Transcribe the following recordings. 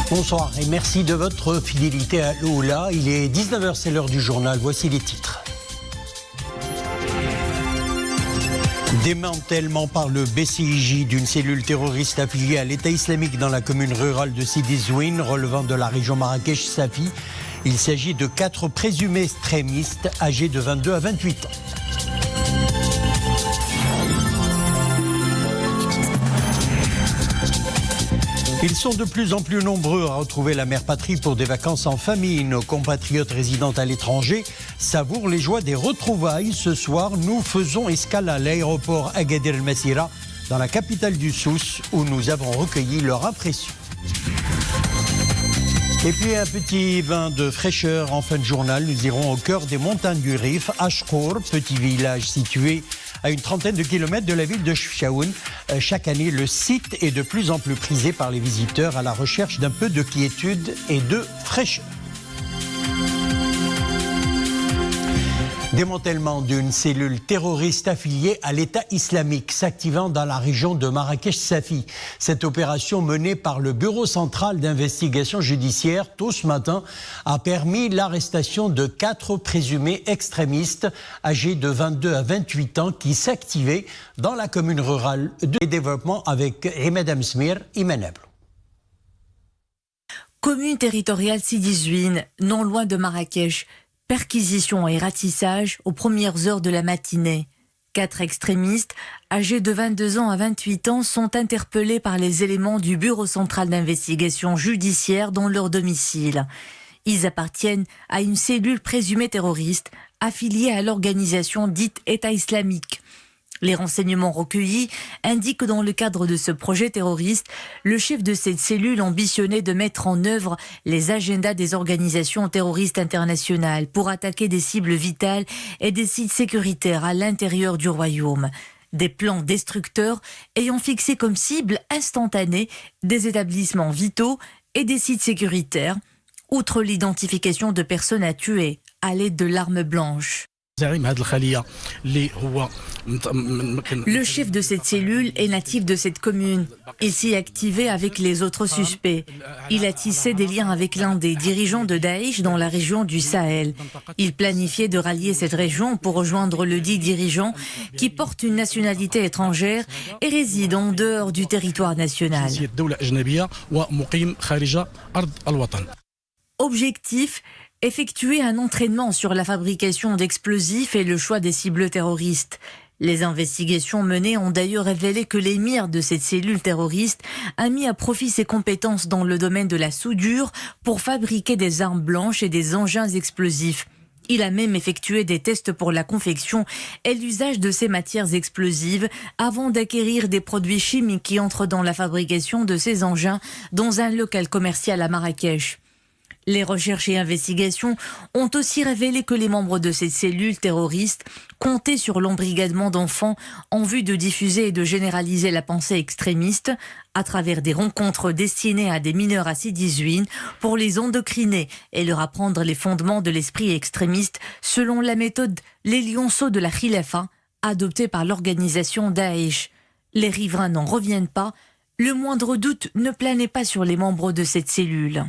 Bonsoir et merci de votre fidélité à l'Oula. Il est 19h, c'est l'heure du journal. Voici les titres. Démantèlement par le BCIJ d'une cellule terroriste affiliée à l'État islamique dans la commune rurale de Sidi Zouine, relevant de la région Marrakech-Safi. Il s'agit de 4 présumés extrémistes âgés de 22 à 28 ans. Ils sont de plus en plus nombreux à retrouver la mère patrie pour des vacances en famille. Nos compatriotes résidant à l'étranger savourent les joies des retrouvailles. Ce soir, nous faisons escale à l'aéroport Agadir El-Massira, dans la capitale du Souss, où nous avons recueilli leurs impressions. Et puis un petit bain de fraîcheur en fin de journal. Nous irons au cœur des montagnes du Rif, Ashkour, petit village situé à une trentaine de kilomètres de la ville de Chefchaouen. Chaque année, le site est de plus en plus prisé par les visiteurs à la recherche d'un peu de quiétude et de fraîcheur. Démantèlement d'une cellule terroriste affiliée à l'État islamique s'activant dans la région de Marrakech-Safi. Cette opération menée par le Bureau central d'investigation judiciaire tôt ce matin a permis l'arrestation de 4 présumés extrémistes âgés de 22 à 28 ans qui s'activaient dans la commune rurale de développement avec Ahmed Amsmir Imanable. Commune territoriale Sidi Zouine, non loin de Marrakech. Perquisition et ratissage aux premières heures de la matinée. 4 extrémistes, âgés de 22 ans à 28 ans, sont interpellés par les éléments du Bureau central d'investigation judiciaire dans leur domicile. Ils appartiennent à une cellule présumée terroriste affiliée à l'organisation dite État islamique. Les renseignements recueillis indiquent que dans le cadre de ce projet terroriste, le chef de cette cellule ambitionnait de mettre en œuvre les agendas des organisations terroristes internationales pour attaquer des cibles vitales et des sites sécuritaires à l'intérieur du royaume. Des plans destructeurs ayant fixé comme cible instantanée des établissements vitaux et des sites sécuritaires, outre l'identification de personnes à tuer à l'aide de l'arme blanche. Le chef de cette cellule est natif de cette commune. Il s'y est activé avec les autres suspects. Il a tissé des liens avec l'un des dirigeants de Daesh dans la région du Sahel. Il planifiait de rallier cette région pour rejoindre le dit dirigeant qui porte une nationalité étrangère et réside en dehors du territoire national. Objectif : effectuer un entraînement sur la fabrication d'explosifs et le choix des cibles terroristes. Les investigations menées ont d'ailleurs révélé que l'émir de cette cellule terroriste a mis à profit ses compétences dans le domaine de la soudure pour fabriquer des armes blanches et des engins explosifs. Il a même effectué des tests pour la confection et l'usage de ces matières explosives avant d'acquérir des produits chimiques qui entrent dans la fabrication de ces engins dans un local commercial à Marrakech. Les recherches et investigations ont aussi révélé que les membres de cette cellule terroriste comptaient sur l'embrigadement d'enfants en vue de diffuser et de généraliser la pensée extrémiste à travers des rencontres destinées à des mineurs à Sidi Zouine pour les endocriner et leur apprendre les fondements de l'esprit extrémiste selon la méthode Les Lionceaux de la Khilafa adoptée par l'organisation Daesh. Les riverains n'en reviennent pas, le moindre doute ne planait pas sur les membres de cette cellule.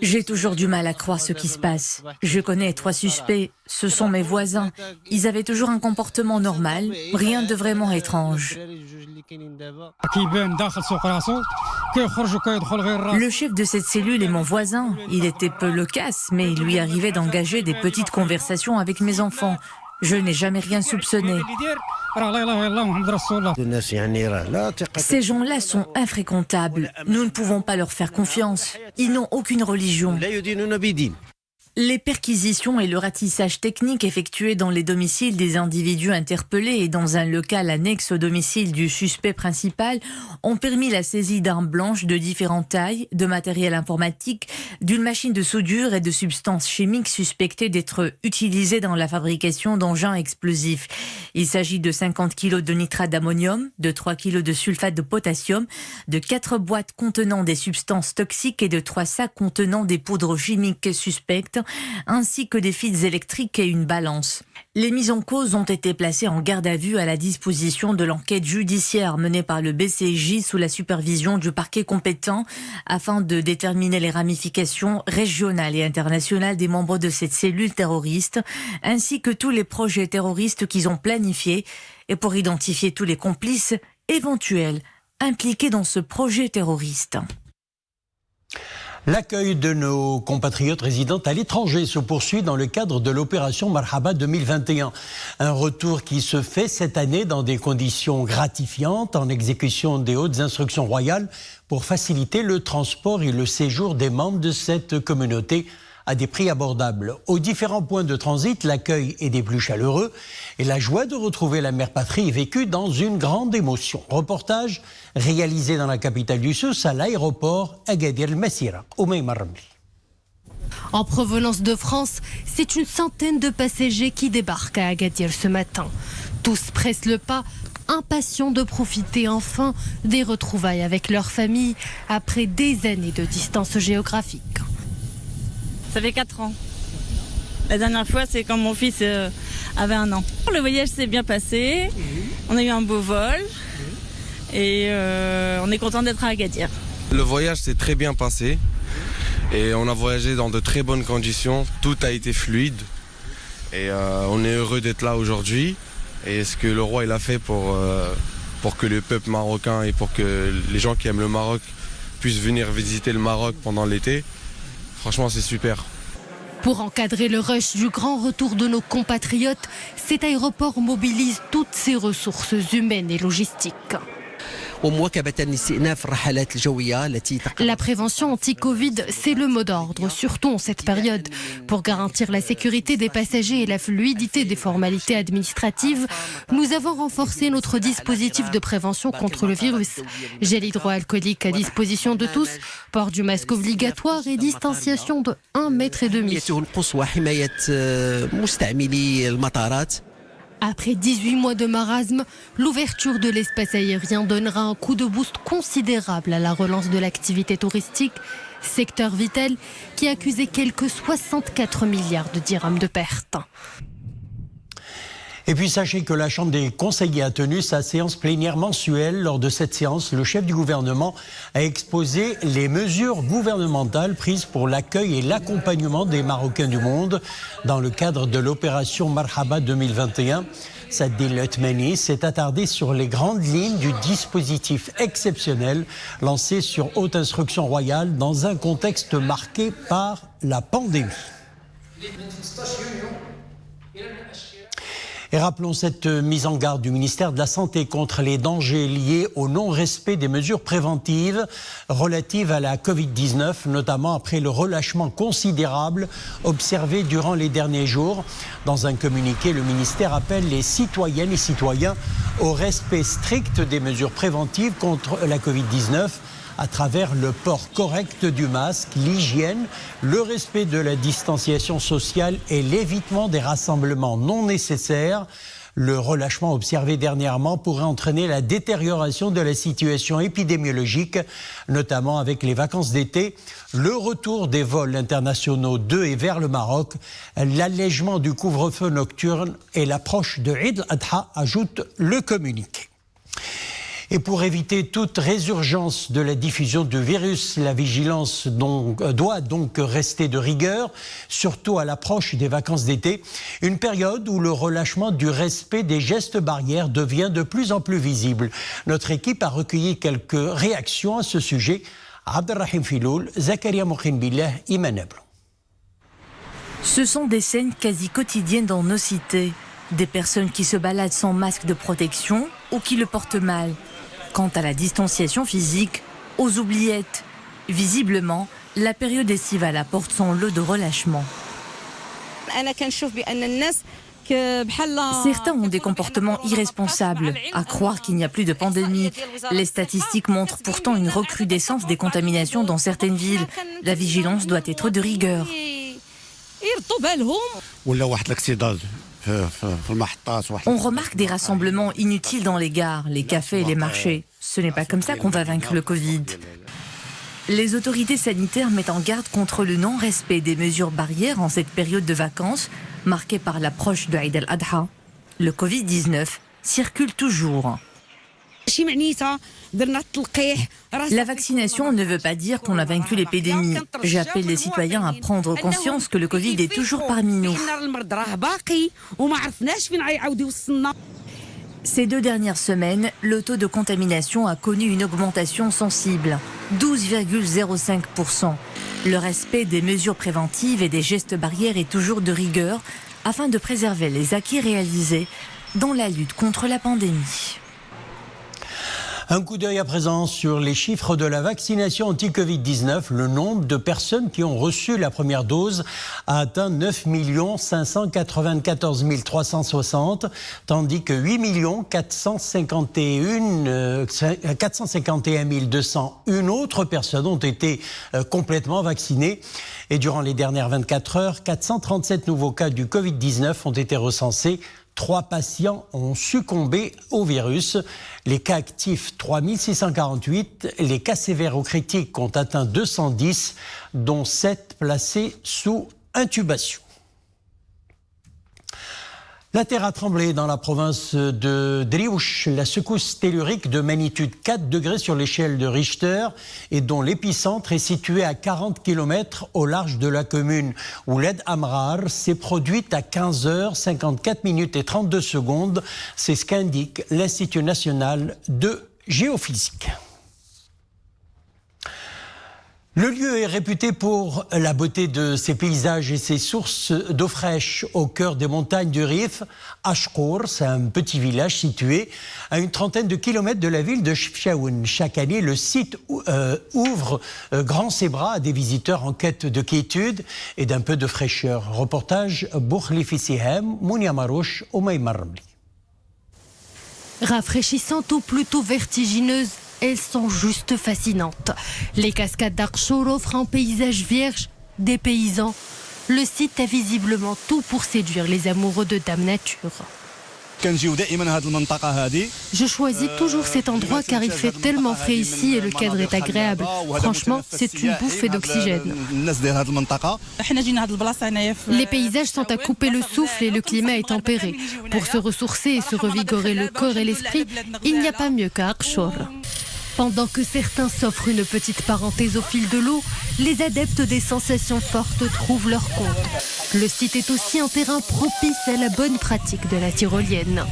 J'ai toujours du mal à croire ce qui se passe. Je connais 3 suspects, ce sont mes voisins. Ils avaient toujours un comportement normal, rien de vraiment étrange. Le chef de cette cellule est mon voisin. Il était peu loquace, mais il lui arrivait d'engager des petites conversations avec mes enfants. Je n'ai jamais rien soupçonné. Ces gens-là sont infréquentables. Nous ne pouvons pas leur faire confiance. Ils n'ont aucune religion. Les perquisitions et le ratissage technique effectués dans les domiciles des individus interpellés et dans un local annexe au domicile du suspect principal ont permis la saisie d'armes blanches de différentes tailles, de matériel informatique, d'une machine de soudure et de substances chimiques suspectées d'être utilisées dans la fabrication d'engins explosifs. Il s'agit de 50 kg de nitrate d'ammonium, de 3 kg de sulfate de potassium, de 4 boîtes contenant des substances toxiques et de 3 sacs contenant des poudres chimiques suspectes, ainsi que des fils électriques et une balance. Les mises en cause ont été placées en garde à vue à la disposition de l'enquête judiciaire menée par le BCJ sous la supervision du parquet compétent afin de déterminer les ramifications régionales et internationales des membres de cette cellule terroriste ainsi que tous les projets terroristes qu'ils ont planifiés et pour identifier tous les complices éventuels impliqués dans ce projet terroriste. L'accueil de nos compatriotes résidents à l'étranger se poursuit dans le cadre de l'opération Marhaba 2021. Un retour qui se fait cette année dans des conditions gratifiantes en exécution des hautes instructions royales pour faciliter le transport et le séjour des membres de cette communauté à des prix abordables. Aux différents points de transit, l'accueil est des plus chaleureux et la joie de retrouver la mère patrie est vécue dans une grande émotion. Reportage réalisé dans la capitale du Souss à l'aéroport Agadir El-Massira. Oumaima Ramli. En provenance de France, c'est une centaine de passagers qui débarquent à Agadir ce matin. Tous pressent le pas, impatients de profiter enfin des retrouvailles avec leur famille après des années de distance géographique. Ça fait 4 ans. La dernière fois, c'est quand mon fils avait 1 an. Le voyage s'est bien passé. On a eu un beau vol. Et on est content d'être à Agadir. Le voyage s'est très bien passé. Et on a voyagé dans de très bonnes conditions. Tout a été fluide. Et on est heureux d'être là aujourd'hui. Et ce que le roi il a fait pour que le peuple marocain et pour que les gens qui aiment le Maroc puissent venir visiter le Maroc pendant l'été. Franchement, c'est super. Pour encadrer le rush du grand retour de nos compatriotes, cet aéroport mobilise toutes ses ressources humaines et logistiques. La prévention anti-Covid, c'est le mot d'ordre, surtout en cette période. Pour garantir la sécurité des passagers et la fluidité des formalités administratives, nous avons renforcé notre dispositif de prévention contre le virus. Gel hydroalcoolique à disposition de tous, port du masque obligatoire et distanciation de 1,5 m. Après 18 mois de marasme, l'ouverture de l'espace aérien donnera un coup de boost considérable à la relance de l'activité touristique, secteur vital qui accusait quelques 64 milliards de dirhams de pertes. Et puis sachez que la Chambre des conseillers a tenu sa séance plénière mensuelle. Lors de cette séance, le chef du gouvernement a exposé les mesures gouvernementales prises pour l'accueil et l'accompagnement des Marocains du monde dans le cadre de l'opération Marhaba 2021. Sadil Othmani s'est attardé sur les grandes lignes du dispositif exceptionnel lancé sur haute instruction royale dans un contexte marqué par la pandémie. Et rappelons cette mise en garde du ministère de la Santé contre les dangers liés au non-respect des mesures préventives relatives à la Covid-19, notamment après le relâchement considérable observé durant les derniers jours. Dans un communiqué, le ministère appelle les citoyennes et citoyens au respect strict des mesures préventives contre la Covid-19 à travers le port correct du masque, l'hygiène, le respect de la distanciation sociale et l'évitement des rassemblements non nécessaires. Le relâchement observé dernièrement pourrait entraîner la détérioration de la situation épidémiologique, notamment avec les vacances d'été, le retour des vols internationaux de et vers le Maroc, l'allègement du couvre-feu nocturne et l'approche de Eid al-Adha, ajoute le communiqué. Et pour éviter toute résurgence de la diffusion du virus, la vigilance doit donc rester de rigueur, surtout à l'approche des vacances d'été, une période où le relâchement du respect des gestes barrières devient de plus en plus visible. Notre équipe a recueilli quelques réactions à ce sujet. Abdelrahim Filoul, Zakaria Mokhinbillah, Iman Ablo. Ce sont des scènes quasi quotidiennes dans nos cités. Des personnes qui se baladent sans masque de protection ou qui le portent mal. Quant à la distanciation physique, aux oubliettes. Visiblement, la période estivale apporte son lot de relâchement. Certains ont des comportements irresponsables, à croire qu'il n'y a plus de pandémie. Les statistiques montrent pourtant une recrudescence des contaminations dans certaines villes. La vigilance doit être de rigueur. On remarque des rassemblements inutiles dans les gares, les cafés et les marchés. Ce n'est pas comme ça qu'on va vaincre le Covid. Les autorités sanitaires mettent en garde contre le non-respect des mesures barrières en cette période de vacances, Marqué par l'approche de Eid al-Adha, le Covid-19 circule toujours. La vaccination ne veut pas dire qu'on a vaincu l'épidémie. J'appelle les citoyens à prendre conscience que le Covid est toujours parmi nous. Ces 2 dernières semaines, le taux de contamination a connu une augmentation sensible, 12,05%. Le respect des mesures préventives et des gestes barrières est toujours de rigueur afin de préserver les acquis réalisés dans la lutte contre la pandémie. Un coup d'œil à présent sur les chiffres de la vaccination anti-Covid-19. Le nombre de personnes qui ont reçu la première dose a atteint 9 594 360, tandis que 8 451 201 autres personnes ont été complètement vaccinées. Et durant les dernières 24 heures, 437 nouveaux cas du Covid-19 ont été recensés. 3 patients ont succombé au virus. Les cas actifs, 3 648. Les cas sévères ou critiques ont atteint 210, dont 7 placés sous intubation. La terre a tremblé dans la province de Driouch. La secousse tellurique de magnitude 4 degrés sur l'échelle de Richter et dont l'épicentre est situé à 40 km au large de la commune. Ouled Amrar s'est produite à 15h54 et 32 secondes. C'est ce qu'indique l'Institut national de géophysique. Le lieu est réputé pour la beauté de ses paysages et ses sources d'eau fraîche au cœur des montagnes du Rif. Ashkour, c'est un petit village situé à une trentaine de kilomètres de la ville de Chefchaouen. Chaque année, le site ouvre grand ses bras à des visiteurs en quête de quiétude et d'un peu de fraîcheur. Reportage Boukhlifi Sihem, Mounia Marouche, Oumay Marmli. Rafraîchissantes ou plutôt vertigineuses, elles sont juste fascinantes. Les cascades d'Archour offrent un paysage vierge, des paysans. Le site a visiblement tout pour séduire les amoureux de Dame Nature. Je choisis toujours cet endroit car il fait tellement frais ici et le cadre est agréable. Franchement, c'est une bouffée d'oxygène. Les paysages sont à couper le souffle et le climat est tempéré. Pour se ressourcer et se revigorer le corps et l'esprit, il n'y a pas mieux qu'à Archour. Pendant que certains s'offrent une petite parenthèse au fil de l'eau, les adeptes des sensations fortes trouvent leur compte. Le site est aussi un terrain propice à la bonne pratique de la tyrolienne.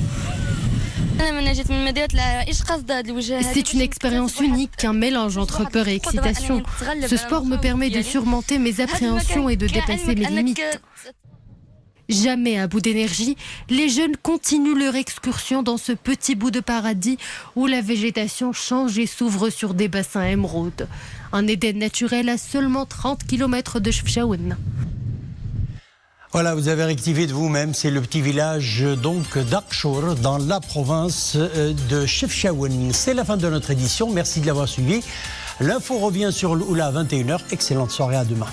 C'est une expérience unique, un mélange entre peur et excitation. Ce sport me permet de surmonter mes appréhensions et de dépasser mes limites. Jamais à bout d'énergie, les jeunes continuent leur excursion dans ce petit bout de paradis où la végétation change et s'ouvre sur des bassins émeraudes. Un Éden naturel à seulement 30 km de Chefchaouen. Voilà, vous avez rectifié de vous-même, c'est le petit village donc d'Archour dans la province de Chefchaouen. C'est la fin de notre édition, merci de l'avoir suivi. L'info revient sur l'Oula à 21h, excellente soirée, à demain.